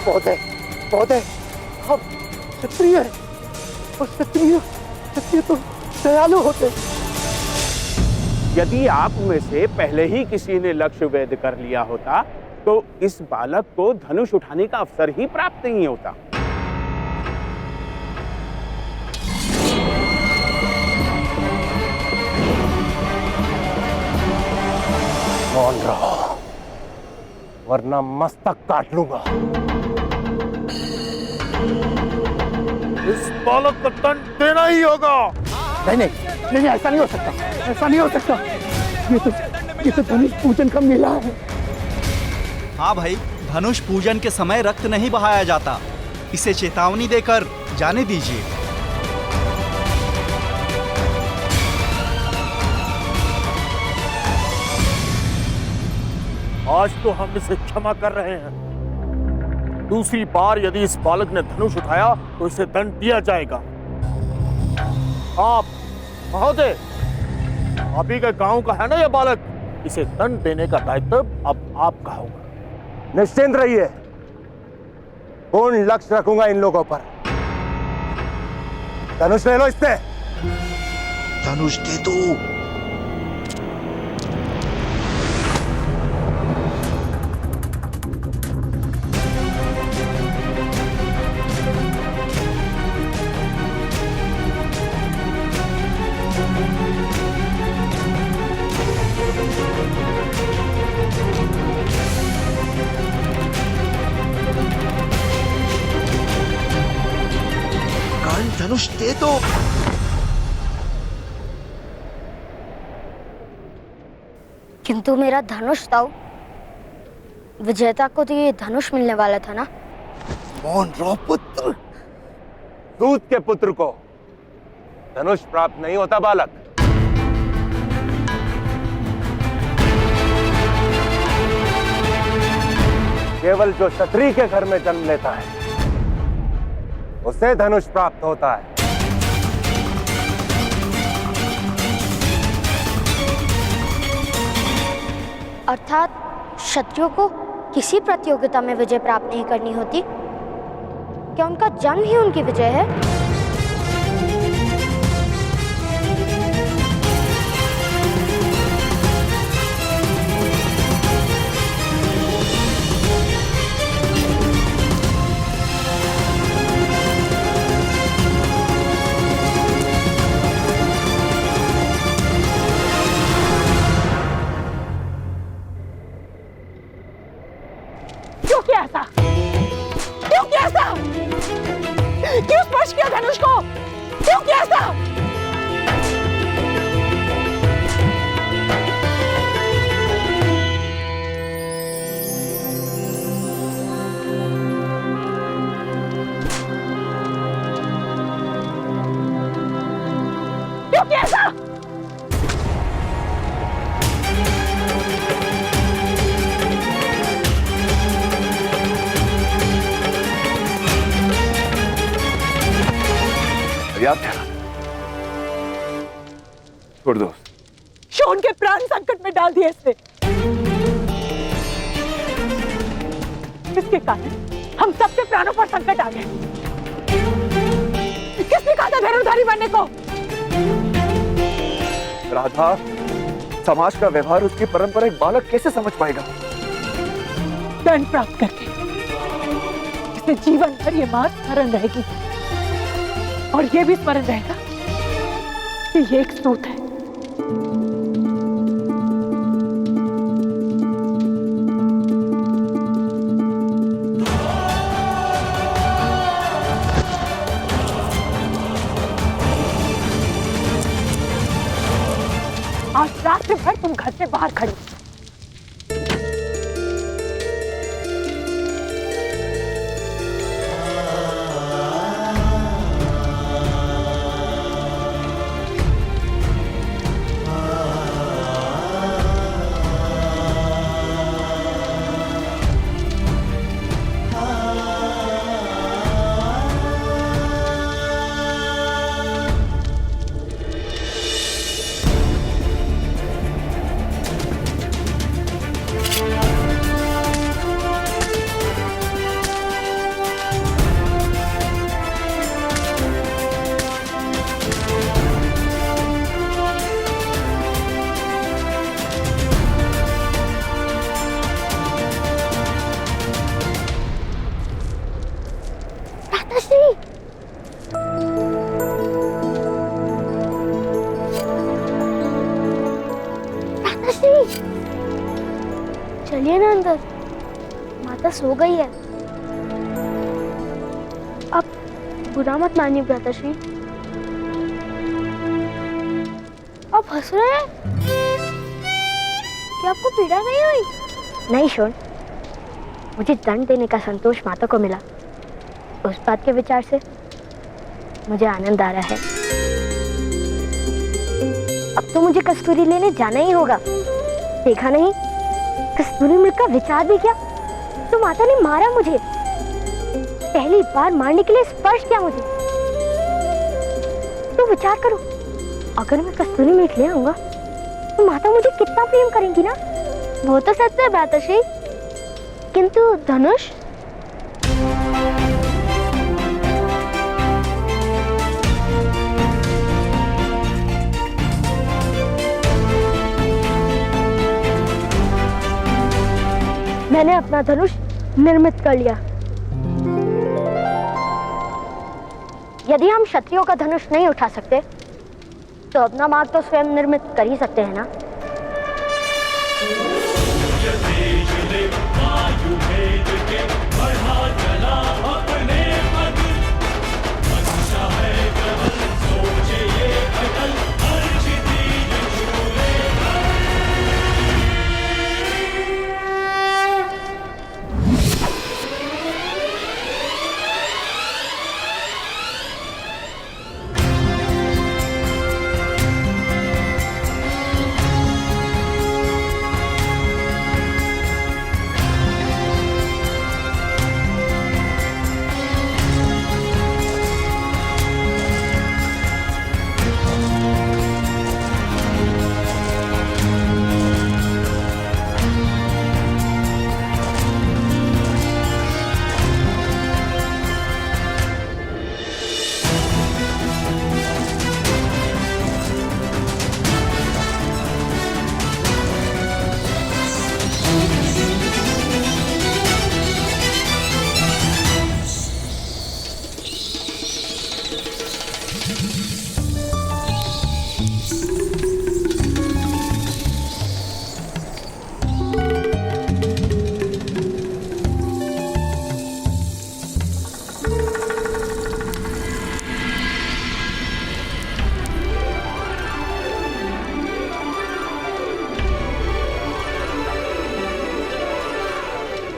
महोदय, महोदय, आप क्षत्रिय हैं और क्षत्रिय तो दयालु होते। यदि आप में से पहले ही किसी ने लक्ष्य वेध कर लिया होता तो इस बालक को धनुष उठाने का अवसर ही प्राप्त नहीं होता। मौन रहो वरना मस्तक काट लूंगा। इस बालक को दंड देना ही होगा। नहीं नहीं नहीं, ऐसा नहीं हो सकता, ऐसा नहीं हो सकता। ये तो धनुष पूजन का मेला है। हाँ भाई, धनुष पूजन के समय रक्त नहीं बहाया जाता। इसे चेतावनी देकर जाने दीजिए। आज तो हम इसे क्षमा कर रहे हैं। दूसरी बार यदि इस बालक ने धनुष उठाया तो इसे दंड दिया जाएगा। आप महोदय, आप ही के गांव का है ना यह बालक, इसे दंड देने का दायित्व अब आपका होगा। निश्चिंत रहिए, पूर्ण लक्ष्य रखूंगा इन लोगों पर। धनुष ले लो इससे। धनुष दे दो। धनुष दे दो। किंतु मेरा धनुष तो विजेता को तो ये धनुष मिलने वाला था ना। मौन रहो पुत्र। दूत के पुत्र को धनुष प्राप्त नहीं होता बालक। केवल जो क्षत्रिय के घर में जन्म लेता है उसे धनुष प्राप्त होता है। अर्थात क्षत्रियों को किसी प्रतियोगिता में विजय प्राप्त नहीं करनी होती। क्या उनका जन्म ही उनकी विजय है? क्यों स्पर्श किया धनुष को? क्यों किया ऐसा? क्यों किया ऐसा? याद है, छोड़ दो। शोन के प्राण संकट में डाल दिए इसने। इसके कारण हम सबके प्राणों पर संकट आ गए। किसने कहा था धनुर्धारी बनने को? राधा, समाज का व्यवहार, उसकी परंपरा एक बालक कैसे समझ पाएगा? दंड प्राप्त करके इसे जीवन भर ये मां स्मरण रहेगी और ये भी स्मरण रहेगा कि ये एक सूत है। आज रात भर तुम घर से बाहर खड़ी। चलिए ना अंदर, माता सो गई है। अब बुरा मत मानिए भ्राताश्री। आप हंस रहे हैं? क्या आपको पीड़ा नहीं हुई? नहीं शोन, मुझे दंड देने का संतोष माता को मिला। उस बात के विचार से मुझे आनंद आ रहा है। अब तो मुझे कस्तूरी लेने जाना ही होगा। देखा नहीं, कस्तूरी मृग का विचार भी किया तो माता ने मारा मुझे। पहली बार मारने के लिए स्पर्श किया मुझे। तो विचार करो, अगर मैं कस्तूरी मृग ले आऊंगा तो माता मुझे कितना प्रेम करेंगी ना। वो तो सच है भ्राताश्री, किंतु धनुष? मैंने अपना धनुष निर्मित कर लिया। यदि हम क्षत्रियों का धनुष नहीं उठा सकते तो अपना मार्ग तो स्वयं निर्मित कर ही सकते हैं ना।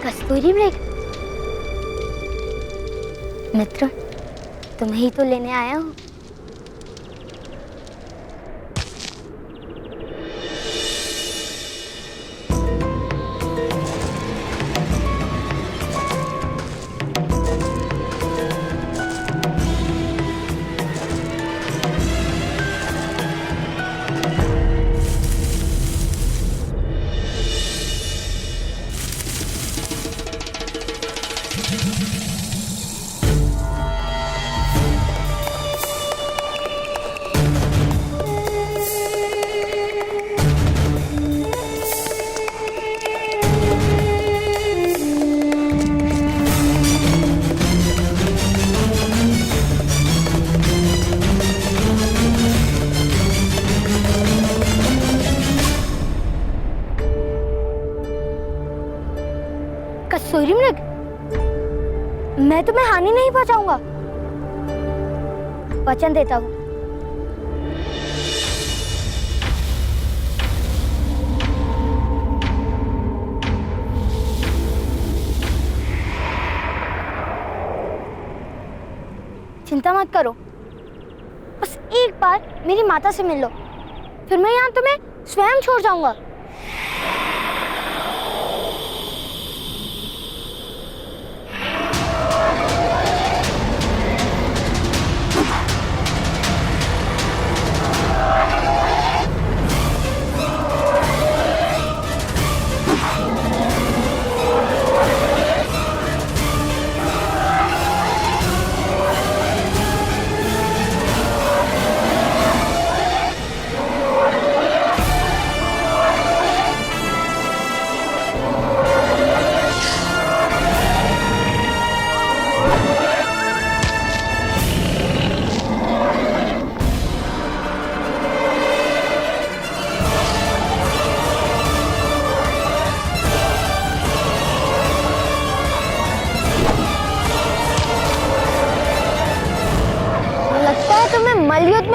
कस्तूरी मृग मित्र, तुम्हें ही तो लेने आया हूँ। कस्तूरी मृग, मैं तुम्हें हानि नहीं पहुंचाऊंगा, वचन देता हूं। चिंता मत करो, बस एक बार मेरी माता से मिल लो, फिर मैं यहाँ तुम्हें स्वयं छोड़ जाऊंगा।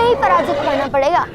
उन्हें ही पराजित करना पड़ेगा।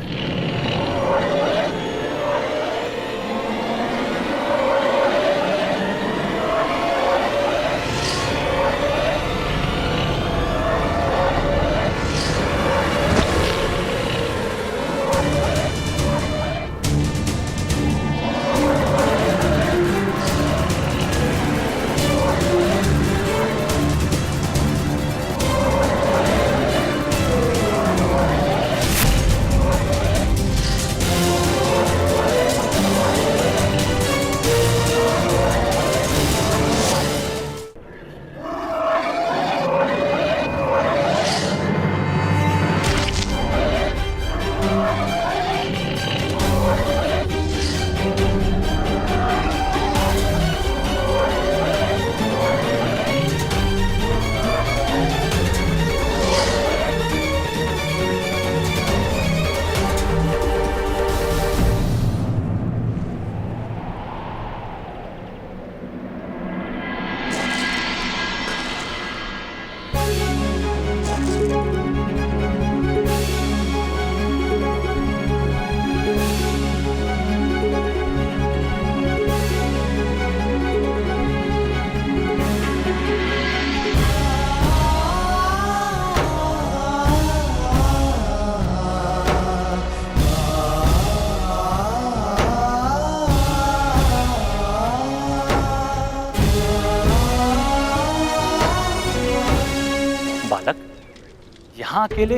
यहाँ अकेले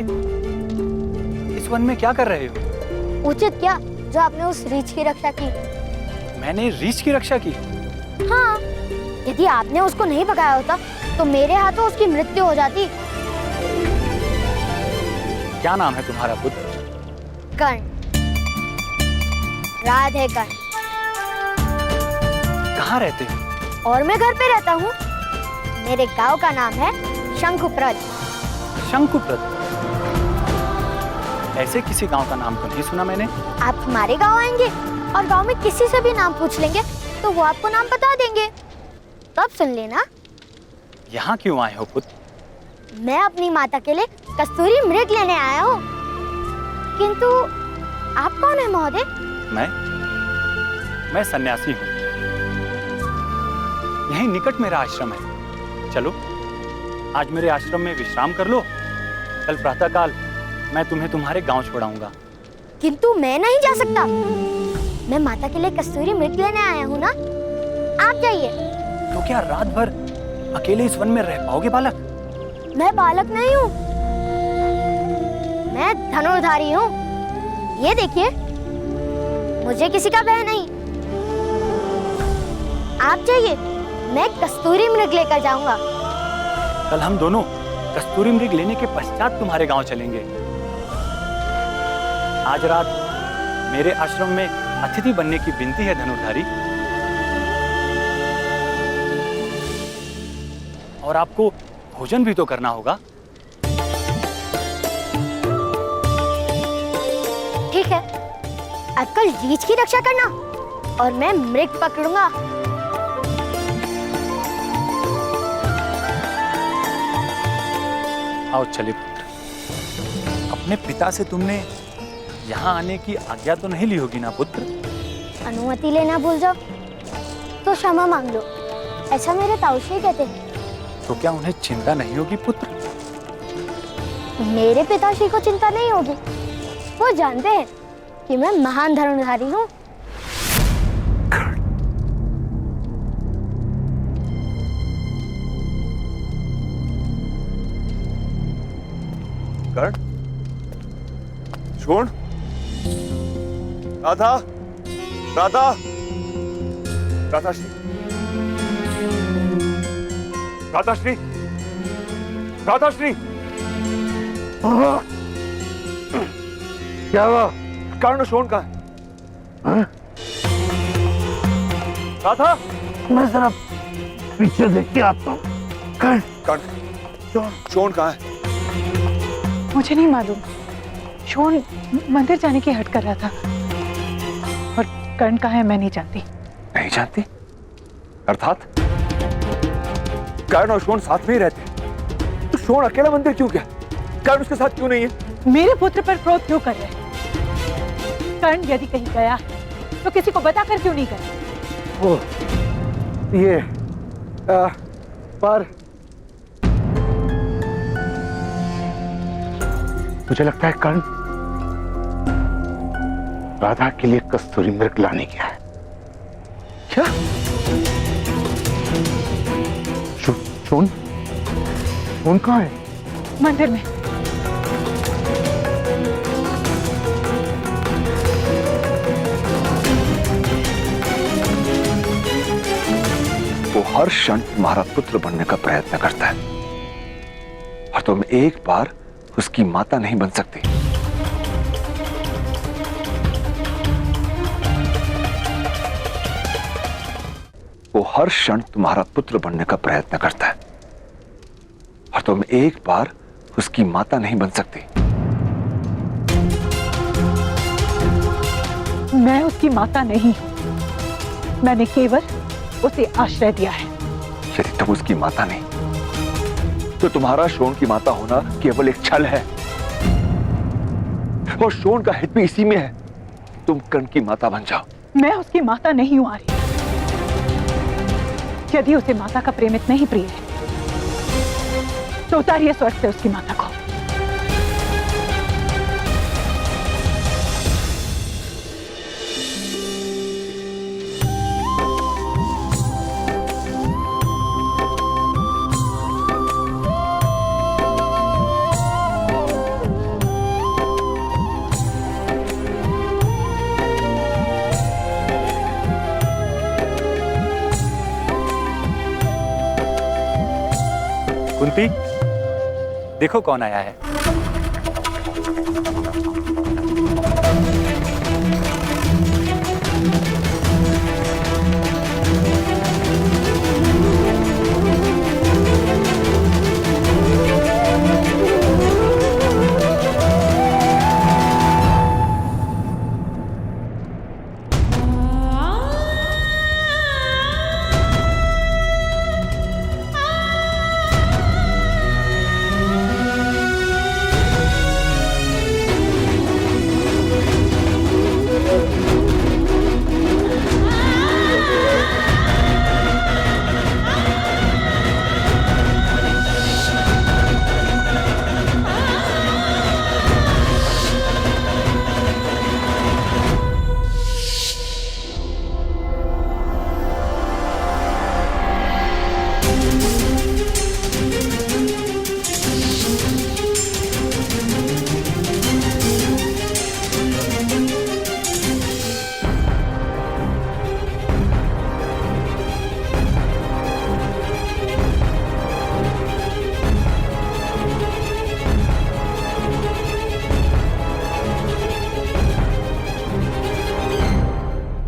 इस वन में क्या कर रहे हो? उचित क्या जो आपने उस रीछ की रक्षा की। मैंने रीछ की रक्षा की? हाँ, यदि आपने उसको नहीं भगाया होता तो मेरे हाथों उसकी मृत्यु हो जाती। क्या नाम है तुम्हारा पुत्र? कर्ण, राधे कर्ण। कहाँ रहते हो? और मैं घर पे रहता हूँ। मेरे गांव का नाम है शंकुप्रद। शंकुप्रद? ऐसे किसी गांव का नाम तो नहीं सुना मैंने। आप हमारे गांव आएंगे और गांव में किसी से भी नाम पूछ लेंगे तो वो आपको नाम बता देंगे, तब सुन लेना। यहाँ क्यों आए हो पुत्र? मैं अपनी माता के लिए कस्तूरी मृग लेने आया हूँ। किंतु आप कौन है महोदय? मैं सन्यासी हूँ। यहीं निकट मेरा आश्रम है। चलो आज मेरे आश्रम में विश्राम कर लो, कल प्रातःकाल मैं तुम्हें तुम्हारे गांव छोड़ाऊंगा। किंतु मैं नहीं जा सकता। मैं माता के लिए कस्तूरी मृग लेने आया हूँ ना। आप जाइए। तो क्या रात भर अकेले इस वन में रह पाओगे बालक? मैं बालक नहीं हूँ, मैं धनुर्धारी हूँ। ये देखिए, मुझे किसी का भय नहीं। आप जाइए, मैं कस्तूरी मृग लेकर जाऊंगा। कल हम दोनों कस्तूरी मृग लेने के पश्चात तुम्हारे गांव चलेंगे। आज रात मेरे आश्रम में अतिथि बनने की विनती है धनुर्धारी। और आपको भोजन भी तो करना होगा। ठीक है, अब कल रीछ की रक्षा करना और मैं मृग पकड़ूंगा। आओ चलिए पुत्र। अपने पिता से तुमने यहाँ आने की आज्ञा तो नहीं ली होगी ना पुत्र? अनुमति लेना भूल जाओ तो क्षमा मांग लो, ऐसा मेरे ताऊश्री कहते हैं। तो क्या उन्हें चिंता नहीं होगी पुत्र? मेरे पिताश्री को चिंता नहीं होगी। वो जानते हैं कि मैं महान धनुर्धारी हूँ। कर्ण, छोड़। राधा, राधा, राधाश्री, राधाश्री, राधाश्री। क्या हुआ? कर्ण शोण कहाँ है? राधा, मैं जरा पीछे देख के आता हूँ। कर्ण, कर्ण, शोण कहाँ है? मुझे नहीं मालूम। शोण मंदिर जाने की हट कर रहा था और कर्ण कहाँ है मैं नहीं जानती। नहीं जानती? अर्थात कर्ण और शोण साथ में ही रहते हैं, तो शोण अकेला मंदिर क्यों गया? कर्ण उसके साथ क्यों नहीं है? मेरे पुत्र पर क्रोध क्यों कर रहे हैं? कर्ण यदि कहीं गया है तो किसी को बताकर क्यों नहीं गया? वो ये पर मुझे लगता है कर्ण राधा के लिए कस्तूरी मृग लाने गया है। क्या? सोन कहाँ है? मंदिर में। वो हर क्षण तुम्हारा पुत्र बनने का प्रयत्न करता है और तुम एक बार उसकी माता नहीं बन सकती। वो हर क्षण तुम्हारा पुत्र बनने का प्रयत्न करता है और तुम एक बार उसकी माता नहीं बन सकती। मैं उसकी माता नहीं हूं। मैंने केवल उसे आश्रय दिया है। यदि तुम उसकी माता नहीं तो तुम्हारा शोण की माता होना केवल एक छल है और शोण का हित भी इसी में है। तुम कर्ण की माता बन जाओ। मैं उसकी माता नहीं हूं आर्य। यदि उसे माता का प्रेम इतना ही प्रिय है तो उतारिए स्वर्ग से उसकी माता को। कुंती, देखो कौन आया है।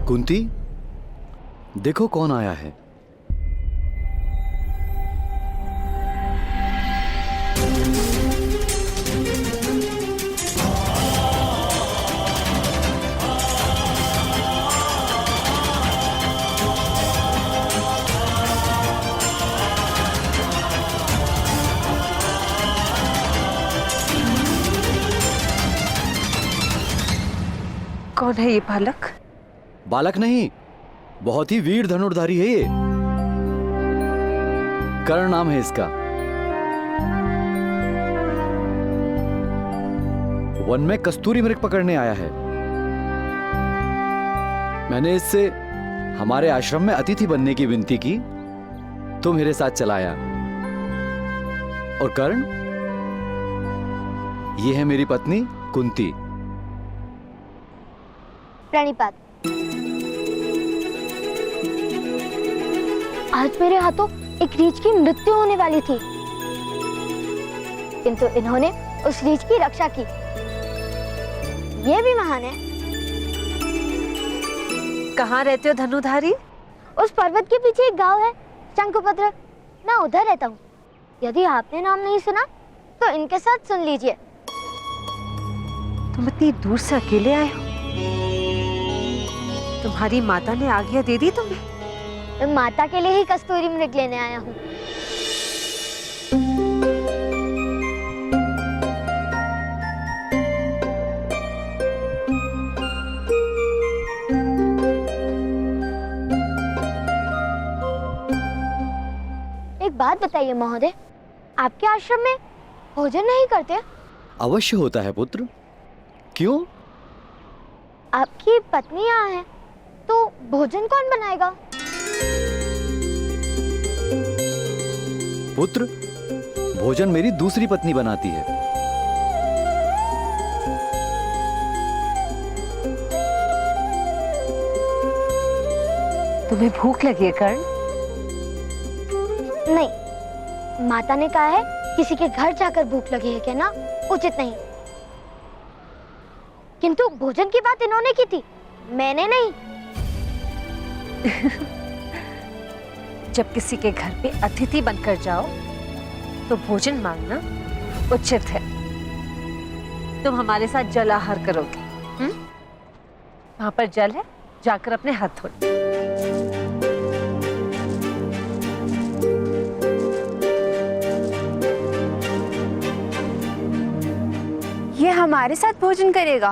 कुंती, देखो कौन आया है। कौन है ये बालक? बालक नहीं, बहुत ही वीर धनुर्धारी है ये। कर्ण नाम है इसका। वन में कस्तूरी मृग पकड़ने आया है। मैंने इससे हमारे आश्रम में अतिथि बनने की विनती की तो मेरे साथ चला आया। और कर्ण, ये है मेरी पत्नी कुंती। प्रणिपात। आज मेरे हाथों एक रीछ की मृत्यु होने वाली थी, किंतु इन्होंने उस रीछ की रक्षा की। ये भी महान है। कहाँ रहते हो धनुधारी? उस पर्वत के पीछे एक गांव है, शंकुपत्र। मैं उधर रहता हूँ। यदि आपने नाम नहीं सुना तो इनके साथ सुन लीजिए। तुम इतनी दूर से अकेले आए हो? तुम्हारी माता ने आज्ञा दे दी तुम्हें? मैं माता के लिए ही कस्तूरी मृग लेने आया हूँ। बात बताइए महोदय, आपके आश्रम में भोजन नहीं करते? अवश्य होता है पुत्र। क्यों? आपकी पत्नी यहाँ है, तो भोजन कौन बनाएगा? पुत्र, भोजन मेरी दूसरी पत्नी बनाती है। तुम्हें भूख लगी है कर्ण? नहीं, माता ने कहा है किसी के घर जाकर भूख लगी है कहना उचित नहीं। किंतु भोजन की बात इन्होंने की थी, मैंने नहीं। जब किसी के घर पे अतिथि बनकर जाओ तो भोजन मांगना उचित है। तुम हमारे साथ जल आहार करोगे। वहां पर जल है, जाकर अपने हाथ धो लो। ये हमारे साथ भोजन करेगा?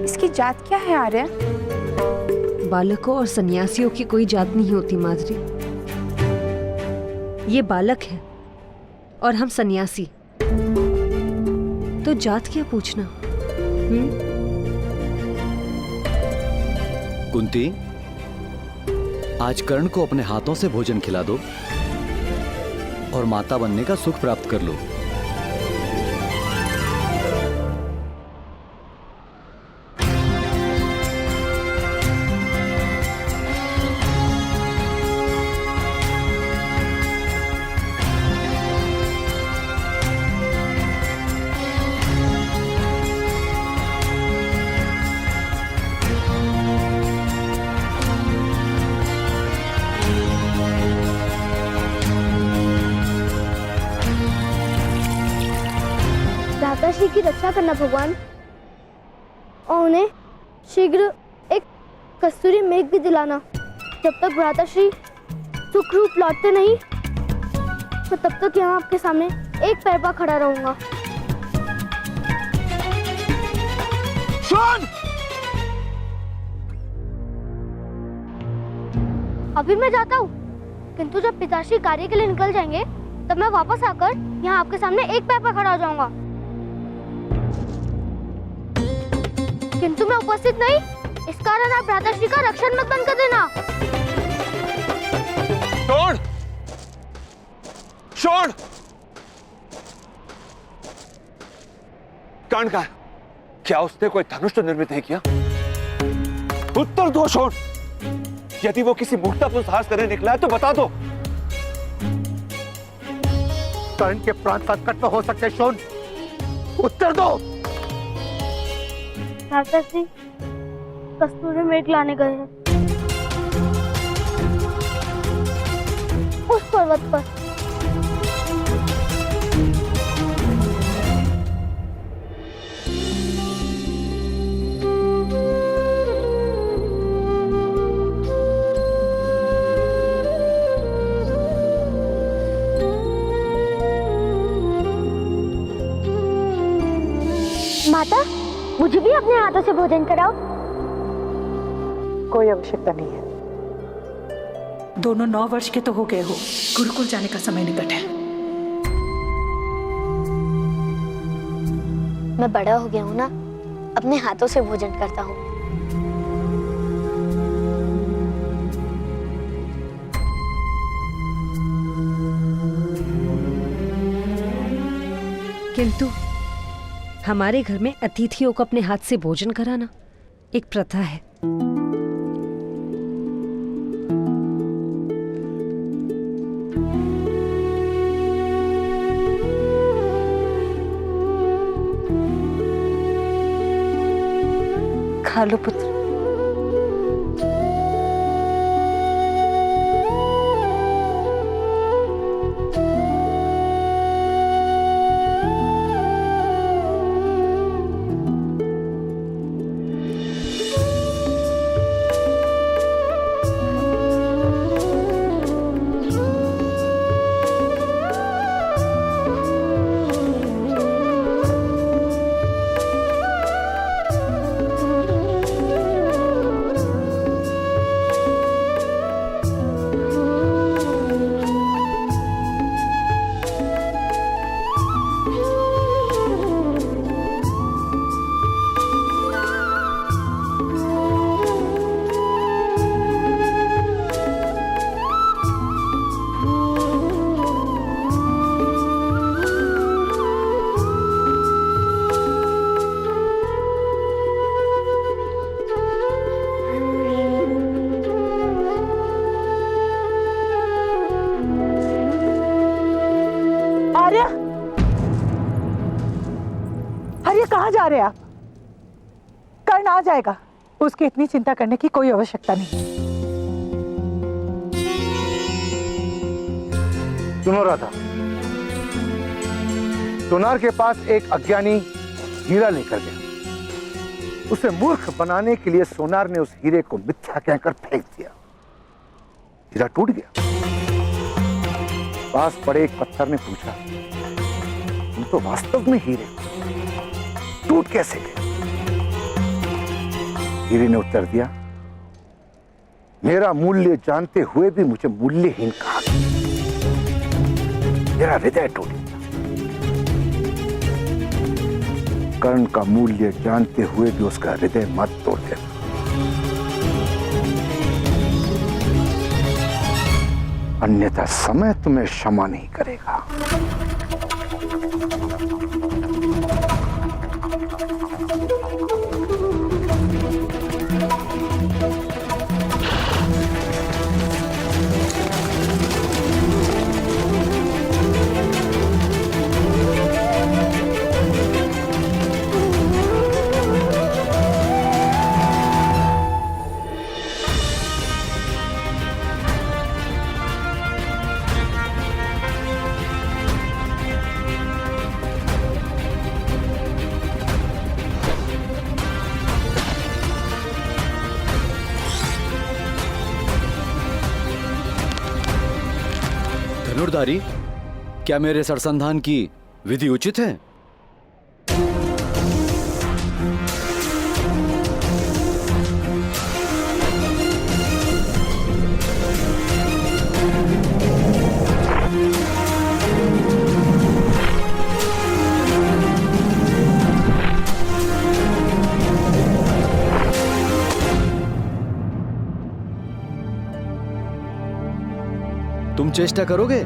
इसकी जात क्या है आर्य? बालकों और सन्यासियों की कोई जात नहीं होती माधुरी। ये बालक है और हम सन्यासी, तो जात क्या पूछना? कुंती, आज कर्ण को अपने हाथों से भोजन खिला दो और माता बनने का सुख प्राप्त कर लो। भ्राताश्री की रक्षा करना भगवान, और उन्हें शीघ्र एक कस्तूरी मेघ भी दिलाना। जब तक भ्राताश्री सुखरूप लौटते नहीं, तो तब तक यहाँ आपके सामने एक पैर पर खड़ा रहूंगा। सुन! अभी मैं जाता हूँ, किंतु जब पिताश्री कार्य के लिए निकल जाएंगे, तब मैं वापस आकर यहाँ आपके सामने एक पैर पर खड़ा हो जाऊंगा। किंतु मैं उपस्थित नहीं, इस कारण आप भ्राताश्री का रक्षण मत बंद कर देना। छोड़! छोड़! कर्ण का क्या उसने कोई धनुष तो निर्मित नहीं किया? उत्तर दो छोड़! यदि वो किसी मूर्खतापूर्ण साहस करने निकला है तो बता दो। कर्ण के प्राण संकट में हो सकते हैं शोन, उत्तर दो। भ्राताश्री कस्तूरी मेघ लाने गए हैं उस पर्वत पर। माता, मुझे भी अपने हाथों से भोजन कराओ। कोई आवश्यकता नहीं है। दोनों 9 वर्ष के तो हो गए हो, गुरुकुल जाने का समय निकट है। मैं बड़ा हो गया हूँ ना, अपने हाथों से भोजन करता हूँ। किंतु हमारे घर में अतिथियों को अपने हाथ से भोजन कराना एक प्रथा है। खा लो पुत्र। रहे आप? कर्ण आ जाएगा, उसकी इतनी चिंता करने की कोई आवश्यकता नहीं। सुनो राधा, सोनार के पास एक अज्ञानी हीरा लेकर गया। उसे मूर्ख बनाने के लिए सोनार ने उस हीरे को मिथ्या कहकर फेंक दिया। हीरा टूट गया। पास पड़े एक पत्थर ने पूछा, तुम तो वास्तव में हीरे हो, टूट कैसे गए? हीरे ने उत्तर दिया, मेरा मूल्य जानते हुए भी मुझे मूल्यहीन कहा गया। मेरा हृदय टूट गया। कर्ण का मूल्य जानते हुए भी उसका हृदय मत तोड़ देना। अन्यथा समय तुम्हें क्षमा नहीं करेगा। धनुर्धारी, क्या मेरे सरसंधान की विधि उचित है? तुम चेष्टा करोगे?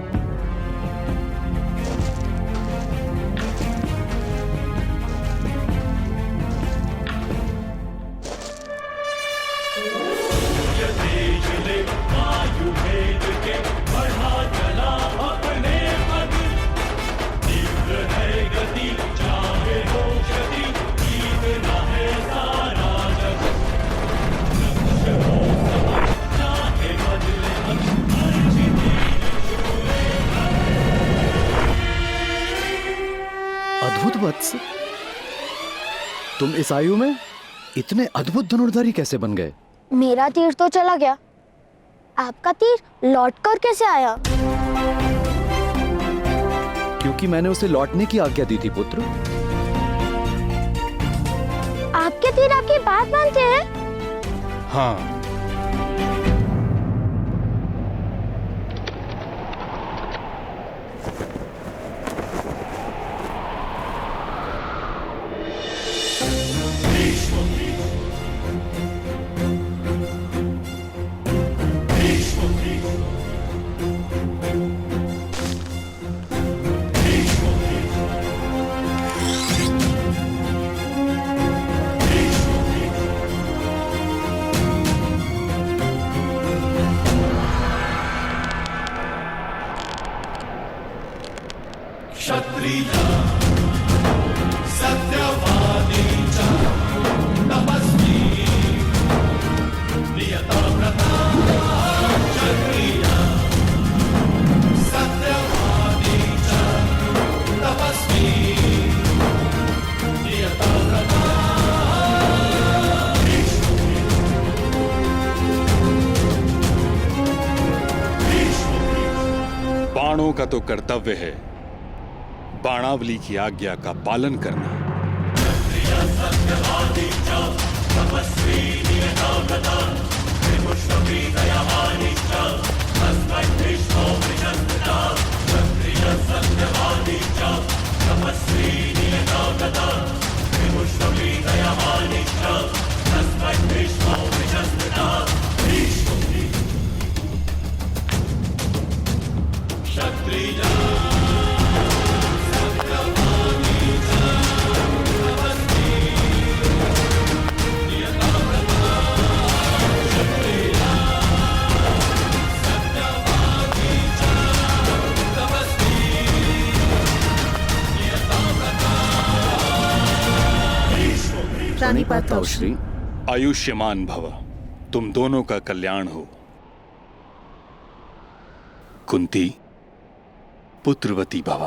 अद्भुत वत्स, तुम इस आयु में इतने अद्भुत धनुर्धारी कैसे बन गए? मेरा तीर तो चला गया, आपका तीर लौट कर कैसे आया? क्योंकि मैंने उसे लौटने की आज्ञा दी थी पुत्र। आपके तीर आपकी बात मानते हैं? हाँ। बाणों का तो कर्तव्य है बाणावली की आज्ञा का पालन करना। प्रणिपात ताऊश्री। आयुष्यमान भव, तुम दोनों का कल्याण हो। कुंती पुत्रवती भव।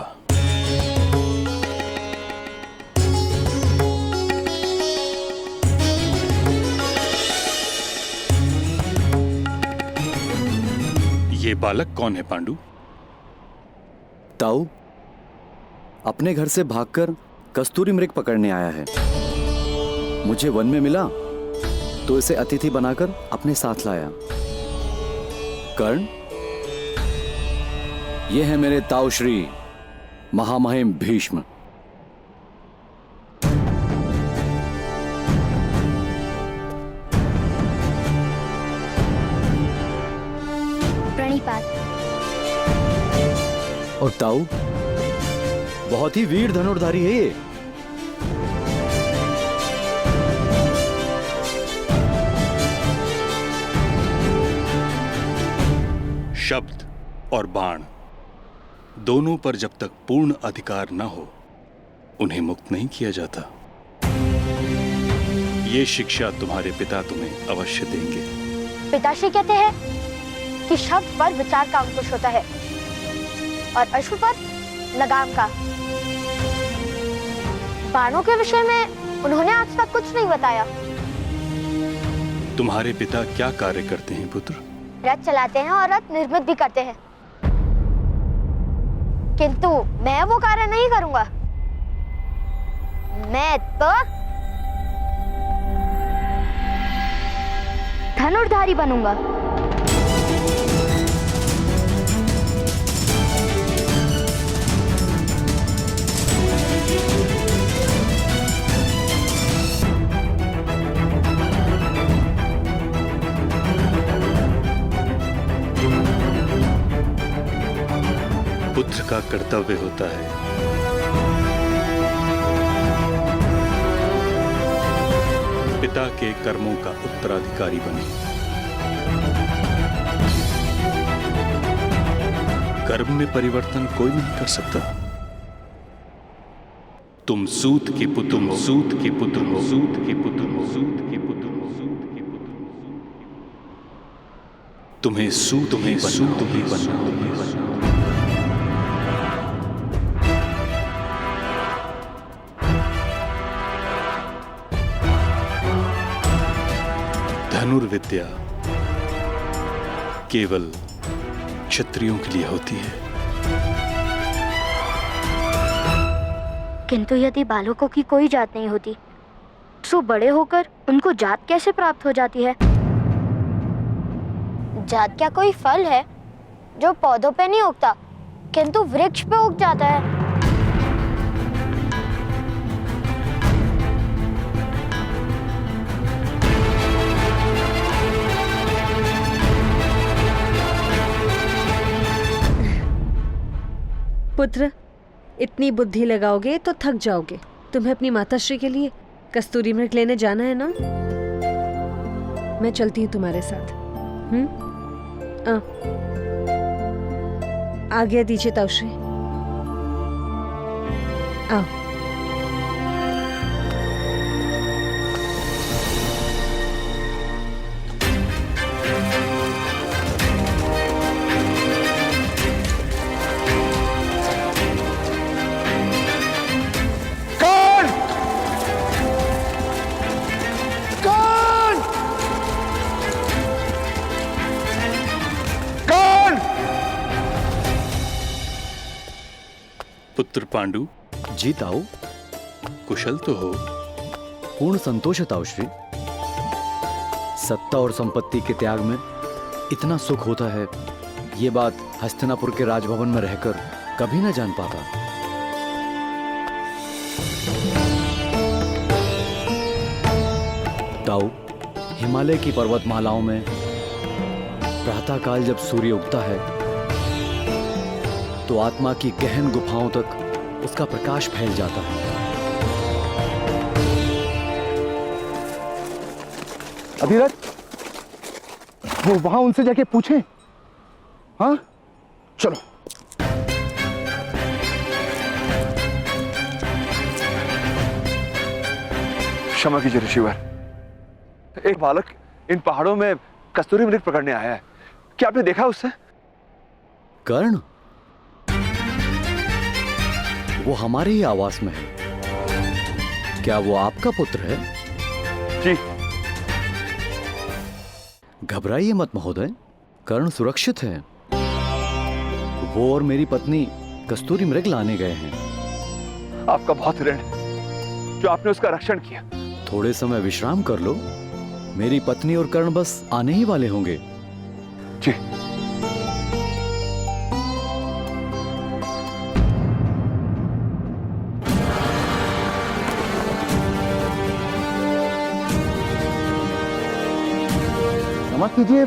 ये बालक कौन है पांडु? ताऊ अपने घर से भागकर कस्तूरी मृग पकड़ने आया है। मुझे वन में मिला तो इसे अतिथि बनाकर अपने साथ लाया। कर्ण, ये है मेरे ताऊश्री महामहिम भीष्म। प्रणिपात। और ताऊ बहुत ही वीर धनुर्धारी है ये। शब्द और बाण दोनों पर जब तक पूर्ण अधिकार न हो उन्हें मुक्त नहीं किया जाता। ये शिक्षा तुम्हारे पिता तुम्हें अवश्य देंगे। पिताश्री कहते हैं कि शब्द पर विचार का अंकुश होता है और अश्व पर लगाम का। बाणों के विषय में उन्होंने आज तक कुछ नहीं बताया। तुम्हारे पिता क्या कार्य करते हैं पुत्र? रथ चलाते हैं और रथ निर्मित भी करते हैं, किंतु मैं वो कार्य नहीं करूंगा। मैं तो धनुर्धारी बनूंगा। पुत्र का कर्तव्य होता है पिता के कर्मों का उत्तराधिकारी बने। कर्म में परिवर्तन कोई नहीं कर सकता। तुम सूत के पुत्र, तुम सूत के पुत्र, सूत के पुत्र, सूत के पुत्र, सूत के पुत्र, तुम्हें सूत ही बनना। धनुर्विद्या केवल क्षत्रियों के लिए होती है। किंतु यदि बालकों की कोई जात नहीं होती तो बड़े होकर उनको जात कैसे प्राप्त हो जाती है? जात क्या कोई फल है जो पौधों पे नहीं उगता किंतु वृक्ष पे उग जाता है? पुत्र, इतनी बुद्धि लगाओगे तो थक जाओगे। तुम्हें अपनी माताश्री के लिए कस्तूरी मृग लेने जाना है ना? मैं चलती हूँ तुम्हारे साथ। आज्ञा दीजिए ताऊश्री। आओ। पुत्र पांडु। जी ताऊ। कुशल तो हो? पूर्ण संतोष है ताऊश्री। सत्ता और संपत्ति के त्याग में इतना सुख होता है, ये बात हस्तिनापुर के राजभवन में रहकर कभी न जान पाता। ताऊ, हिमालय की पर्वतमालाओं में प्रातःकाल जब सूर्य उगता है तो आत्मा की गहन गुफाओं तक उसका प्रकाश फैल जाता है। अभिरथ, वो वहां उनसे जाके पूछें। हाँ, चलो। क्षमा कीजिए ऋषिवर, एक बालक इन पहाड़ों में कस्तूरी मृग पकड़ने आया है। क्या आपने देखा उससे? कर्ण, वो हमारे ही आवास में है। क्या वो आपका पुत्र है? जी। घबराइए मत महोदय, कर्ण सुरक्षित है। वो और मेरी पत्नी कस्तूरी मृग लाने गए हैं। आपका बहुत ऋण है जो आपने उसका रक्षण किया। थोड़े समय विश्राम कर लो, मेरी पत्नी और कर्ण बस आने ही वाले होंगे। जी। क्षमा कीजिए,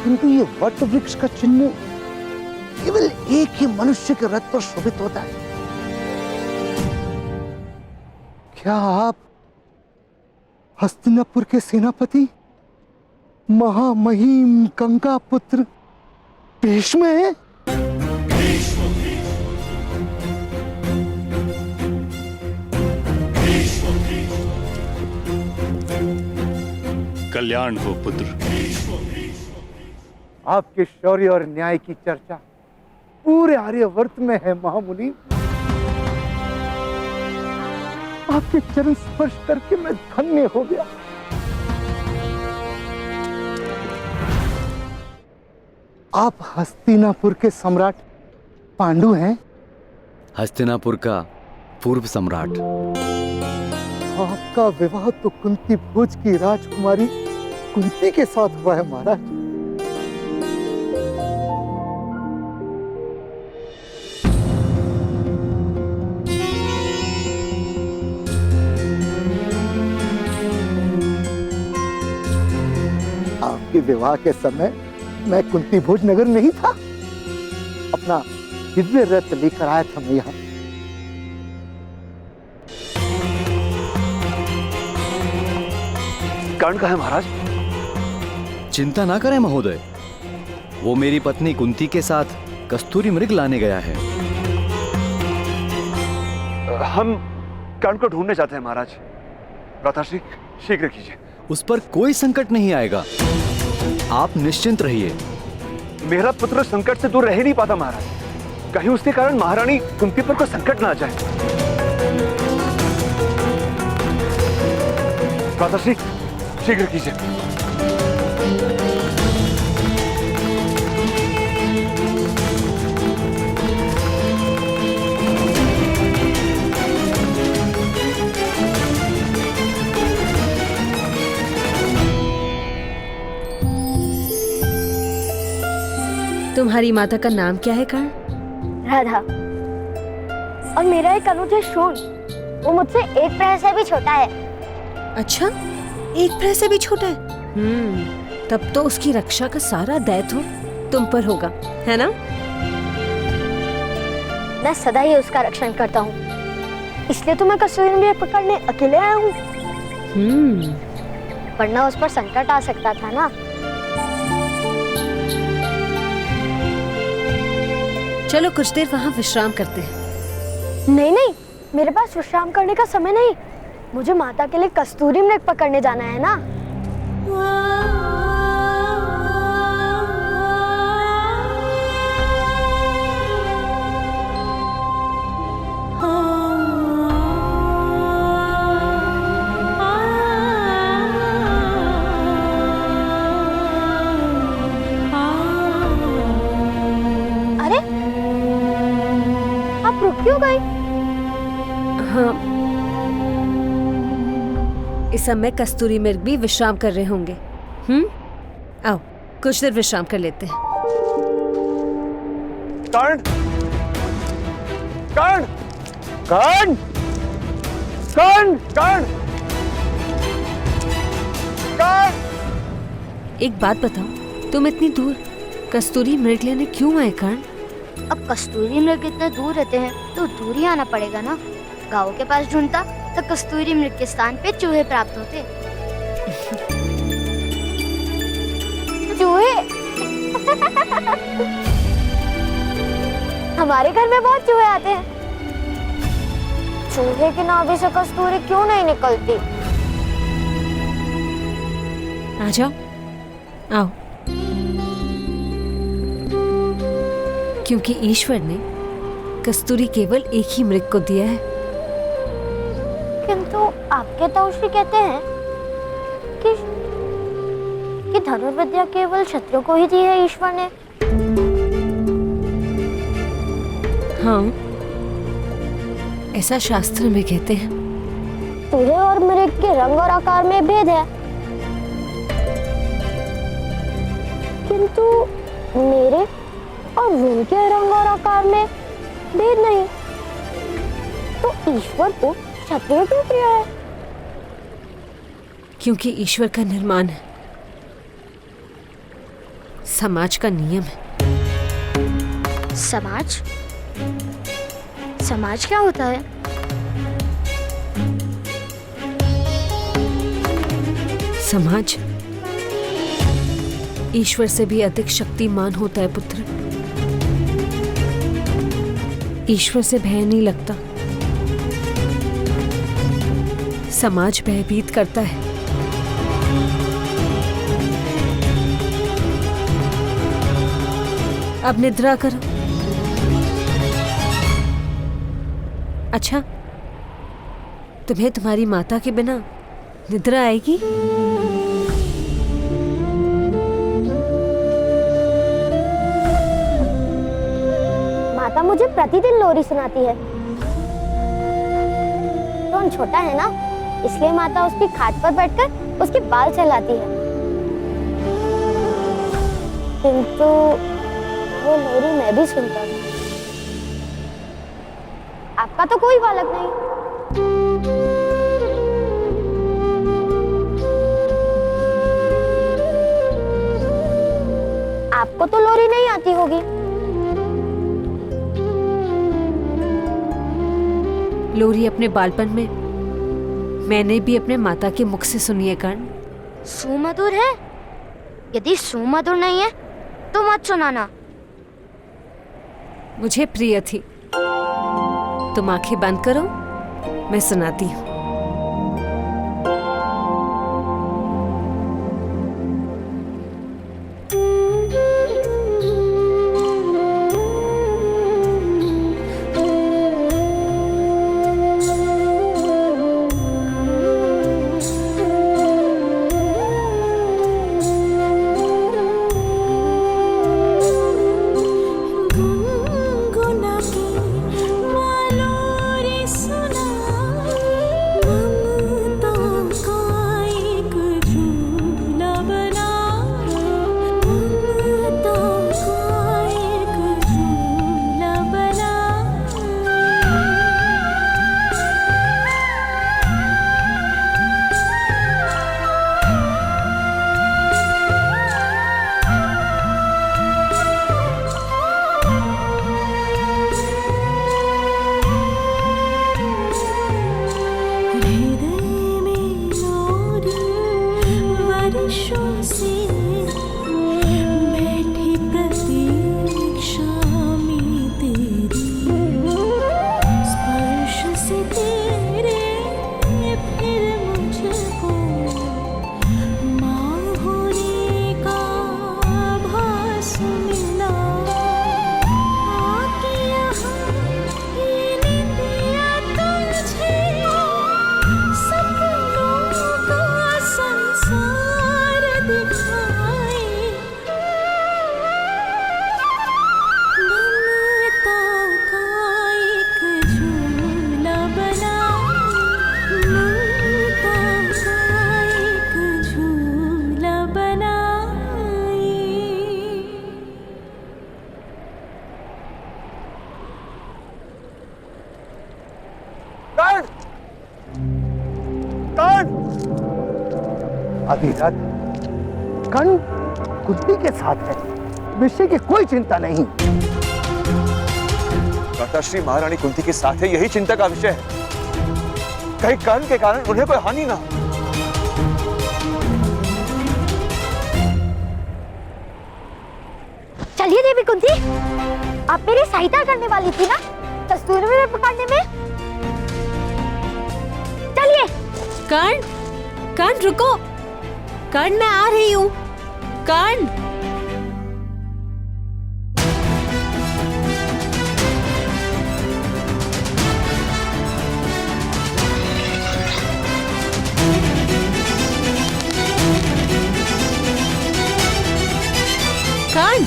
किंतु ये वट वृक्ष का चिन्ह केवल एक ही मनुष्य के रथ पर शोभित होता है। क्या आप हस्तिनापुर के सेनापति महामहिम गंगा पुत्र भीष्म हैं? कल्याण हो पुत्र। आपके शौर्य और न्याय की चर्चा पूरे आर्यवर्त में है महामुनि। आपके चरण स्पर्श करके मैं धन्य हो गया। आप हस्तिनापुर के सम्राट पांडु हैं? हस्तिनापुर का पूर्व सम्राट। आपका विवाह तो कुंती भोज की राजकुमारी कुंती के साथ हुआ है महाराज। आपके विवाह के समय मैं कुंती भोज नगर नहीं था। अपना दिव्य रथ लेकर आया था मैं यहाँ। कर्ण कहाँ है महाराज? चिंता ना करें महोदय, वो मेरी पत्नी कुंती के साथ कस्तूरी मृग लाने गया है। हम कर्ण को ढूंढने जाते हैं महाराज। भ्राताश्री शीघ्र कीजिए। उस पर कोई संकट नहीं आएगा, आप निश्चिंत रहिए। मेरा पुत्र संकट से दूर रह नहीं पाता महाराज। कहीं उसके कारण महारानी कुंती पर कोई संकट ना आ जाए। भ्राताश्री शीघ्र कीजिए। तुम्हारी माता का नाम क्या है कर्ण? राधा। और मेरा एक अनुज है शोण, वो मुझसे एक पैर से भी छोटा है। अच्छा, एक पैर से भी छोटा है? तब तो उसकी रक्षा का सारा दायित्व तुम पर होगा, है ना? मैं सदा ही उसका रक्षण करता हूँ, इसलिए तो मैं कस्तूरी मृग पकड़ने अकेले आया हूँ। वरना उस पर संकट आ सकता था ना। चलो कुछ देर वहाँ विश्राम करते हैं। नहीं नहीं, मेरे पास विश्राम करने का समय नहीं। मुझे माता के लिए कस्तूरी मृग पकड़ने जाना है ना। अरे, आप रुक क्यों गई? हाँ, इस समय कस्तूरी मृग भी विश्राम कर रहे होंगे। आओ कुछ देर विश्राम कर लेते हैं। कर्ण! कर्ण! कर्ण! कर्ण! कर्ण! कर्ण! एक बात बताओ, तुम इतनी दूर कस्तूरी मृग लेने क्यों आए कर्ण? अब कस्तूरी मृग इतने दूर रहते हैं तो दूर ही आना पड़ेगा ना। गाँव के पास ढूंढता तो कस्तूरी मृग के स्थान पे चूहे प्राप्त होते। चूहे? हमारे घर में बहुत चूहे आते हैं। चूहे के नाभि से कस्तूरी क्यों नहीं निकलती? आ जाओ, आओ। क्योंकि ईश्वर ने कस्तूरी केवल एक ही मृग को दिया है। किंतु आपके ताऊश्री कहते हैं कि धनुर्विद्या केवल क्षत्रियों को ही दी है ईश्वर ने। हाँ, ऐसा शास्त्र में कहते हैं। चूहे और मृग के रंग और आकार में भेद है, किंतु मेरे और उनके रंग और आकार में भेद नहीं। तो ईश्वर को क्षत्रिय क्यों प्रिय है? क्योंकि ईश्वर का निर्माण है, समाज का नियम है। समाज? समाज क्या होता है? समाज ईश्वर से भी अधिक शक्तिमान होता है पुत्र। ईश्वर से भय नहीं लगता, समाज भयभीत करता है। अब निद्रा करो। अच्छा, तुम्हें तुम्हारी माता के बिना निद्रा आएगी? माता मुझे प्रतिदिन लोरी सुनाती है। रोहन छोटा है ना, इसलिए माता उसकी खाट पर बैठकर उसके बाल सहलाती है। किंतु वो लोरी मैं भी सुनता हूँ। आपका तो कोई बालक नहीं। आपको तो लोरी नहीं आती होगी। लोरी अपने बालपन में मैंने भी अपने माता के मुख से सुनी है कर्ण। सुमधुर है? यदि सुमधुर नहीं है तो मत सुनाना। मुझे प्रिय थी। तुम आंखें बंद करो, मैं सुनाती हूँ। आधी रात कर्ण कुंती के साथ है, विषय की कोई चिंता नहीं। माताश्री महारानी कुंती के साथ है, यही चिंता का विषय है। कहीं कर्ण के कारण उन्हें कोई हानि ना। चलिए देवी कुंती, आप मेरी सहायता करने वाली थी ना कस्तूरी में पकड़ने में। रुकिए। कर्ण रुको। कर्ण मैं आ रही हूँ। कर्ण। कर्ण।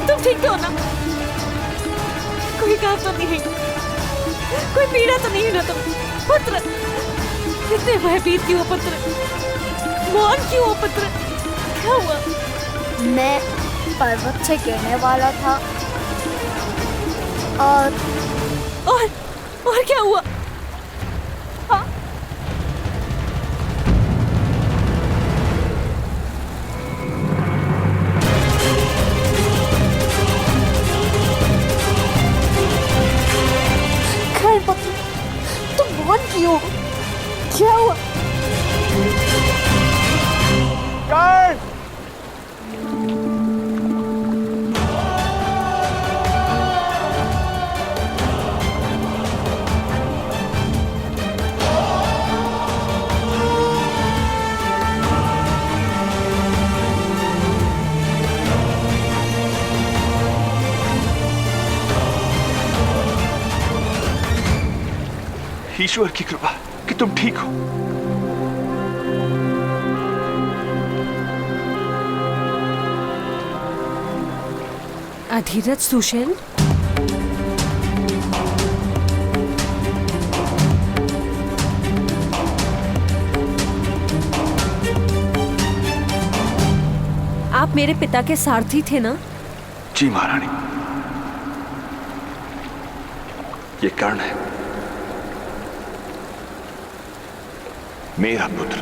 तुम ठीक तो हो ना? कोई घाव तो नहीं है, कोई पीड़ा तो नहीं है ना? तुम पुत्र कितने भयभीत क्यों हो पुत्र? मौन क्यों हो पुत्र? क्या हुआ? मैं पर्वत से गिरने वाला था और क्या हुआ? हाँ? तुम मौन क्यों? क्या हुआ? ईश्वर की कृपा कि तुम ठीक हो। अधीरज सुषेण, आप मेरे पिता के सारथी थे ना? जी महारानी, ये कर्ण है, मेरा पुत्र।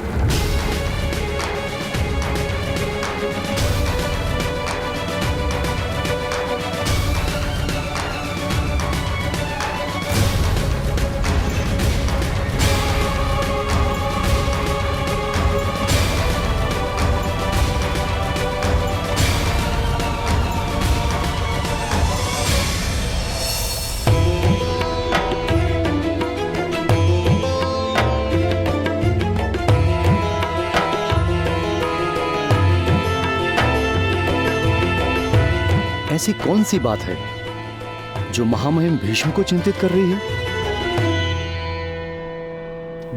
ऐसी कौन सी बात है जो महामहिम भीष्म को चिंतित कर रही है?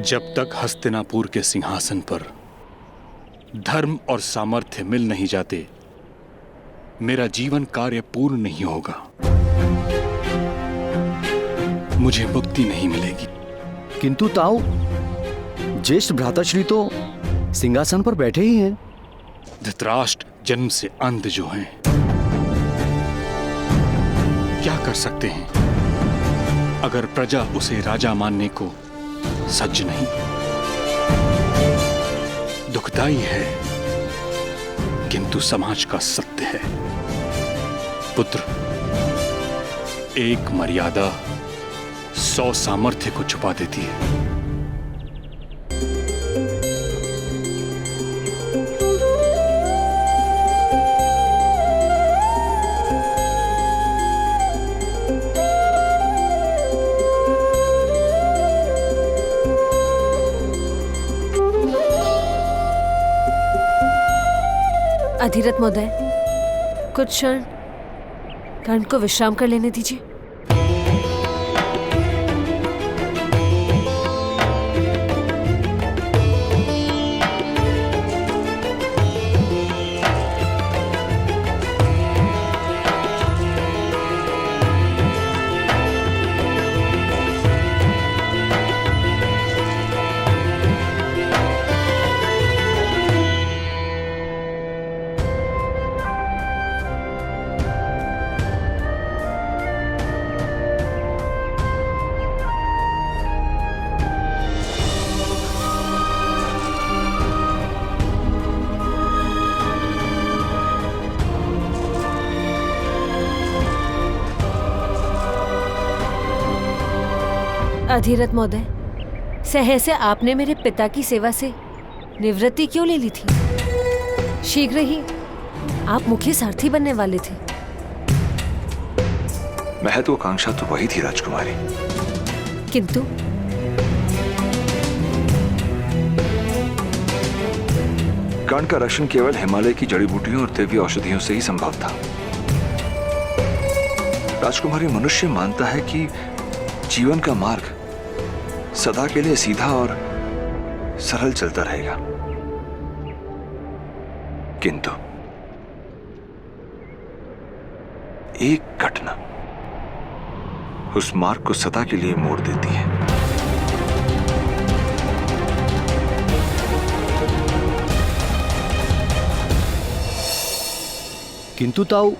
जब तक हस्तिनापुर के सिंहासन पर धर्म और सामर्थ्य मिल नहीं जाते, मेरा जीवन कार्य पूर्ण नहीं होगा। मुझे मुक्ति नहीं मिलेगी। किंतु ताऊ, ज्येष्ठ भ्राताश्री तो सिंहासन पर बैठे ही हैं। धृतराष्ट्र जन्म से अंध जो हैं, क्या कर सकते हैं अगर प्रजा उसे राजा मानने को सज्ज नहीं? दुखदाई है किंतु समाज का सत्य है। पुत्र, एक मर्यादा 100 सामर्थ्य को छुपा देती है। अधिरथ महोदय, कुछ क्षण कर्ण को विश्राम कर लेने दीजिए। अधिरथ महोदय, सहसा आपने मेरे पिता की सेवा से निवृत्ति क्यों ले ली थी? शीघ्र ही आप मुख्य सारथी बनने वाले थे। महत्वाकांक्षा तो वही थी राजकुमारी, किंतु कर्ण का रक्षण केवल हिमालय की जड़ी बूटियों और दिव्य औषधियों से ही संभव था। राजकुमारी, मनुष्य मानता है कि जीवन का मार्ग सदा के लिए सीधा और सरल चलता रहेगा, किंतु एक घटना उस मार्ग को सदा के लिए मोड़ देती है। किंतु ताऊ,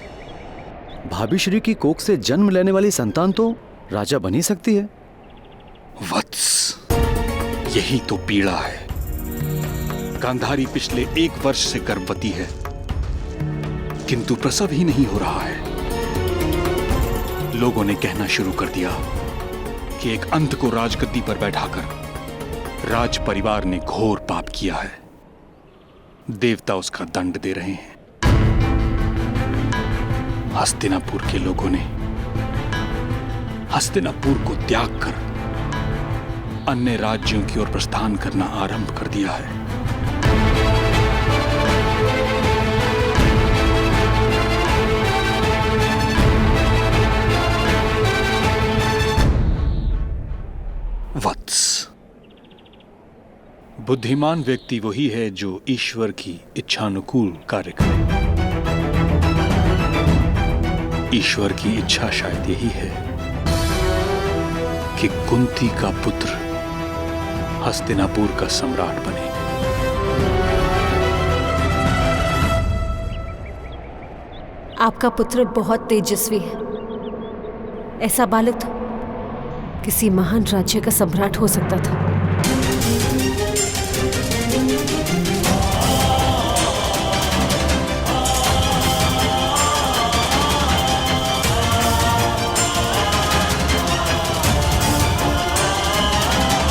भाभी श्री की कोख से जन्म लेने वाली संतान तो राजा बन ही सकती है। वत्स, यही तो पीड़ा है। गांधारी पिछले 1 वर्ष से गर्भवती है, किंतु प्रसव ही नहीं हो रहा है। लोगों ने कहना शुरू कर दिया कि एक अंध को राजगद्दी पर बैठाकर राज परिवार ने घोर पाप किया है। देवता उसका दंड दे रहे हैं। हस्तिनापुर के लोगों ने हस्तिनापुर को त्याग कर अन्य राज्यों की ओर प्रस्थान करना आरंभ कर दिया है। वत्स, बुद्धिमान व्यक्ति वही है जो ईश्वर की इच्छानुकूल कार्य करे। ईश्वर की इच्छा शायद यही है कि कुंती का पुत्र हस्तिनापुर का सम्राट बने। आपका पुत्र बहुत तेजस्वी है। ऐसा बालक तो किसी महान राज्य का सम्राट हो सकता था।